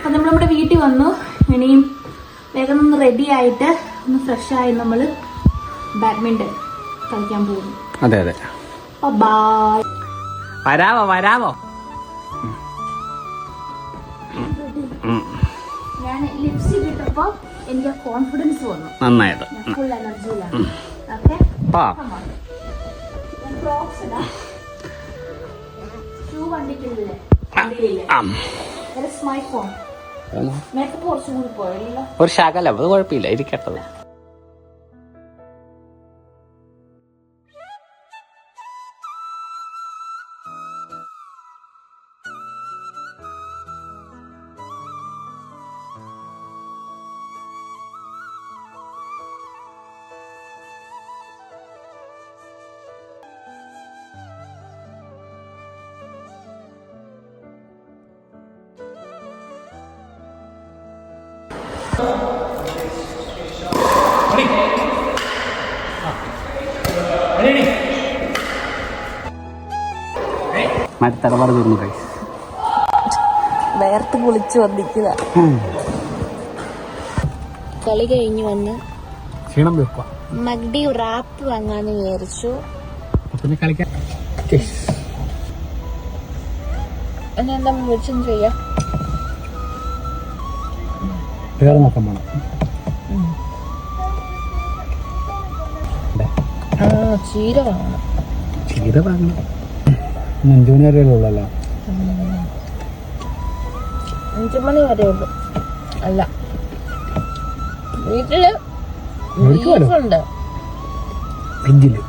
അപ്പം നമ്മൾ നമ്മുടെ വീട്ടിൽ വന്നു. ഇനിയും വേഗം ഒന്ന് റെഡി ആയിട്ട് ഒന്ന് ഫ്രഷ് ആയി നമ്മൾ ബാഡ്മിന്റൺ കളിക്കാൻ പോകുന്നു. അതെ അതെ. ബൈ. വരാവോ വരാവോ. ഞാൻ ലിപ്സ്റ്റിക് ഇട്ടപ്പോ എനിക്ക് കോൺഫിഡൻസ് വന്നു. നന്നായത്. ഫുൾ എനർജിയിലാണ്. ഓക്കെ ഷൂ കണ്ടിട്ടില്ലേ? മൈ ഫോൺ മേക്കപ്പ് കുറച്ചും കൂടി പോയല്ലോ. ഒരു ശകലം അത് കുഴപ്പമില്ല, ഇരിക്കട്ടത്. മരത്തടപാട് തീർന്നു കൈ വേർത്ത് കുളിച്ച് വന്നിക്കുക. കളി കഴിഞ്ഞ് വന്ന് ക്ഷീണം വെക്കുക. മഗ്ഡി റാപ്പ് വാങ്ങാന്ന് വിചാരിച്ചു. പിന്നെ കളിക്കാൻ എന്താ വിളിച്ചും ചെയ്യാം. വേറെ നോക്കാൻ വേണം. ചീര വാങ്ങണം. ചീര വാങ്ങണം. 5 മണി വരെ ഉള്ളല്ലോ. 5 മണി വരെ ഉള്ളു. അല്ല, വീട്ടില് ബീഫുണ്ട്.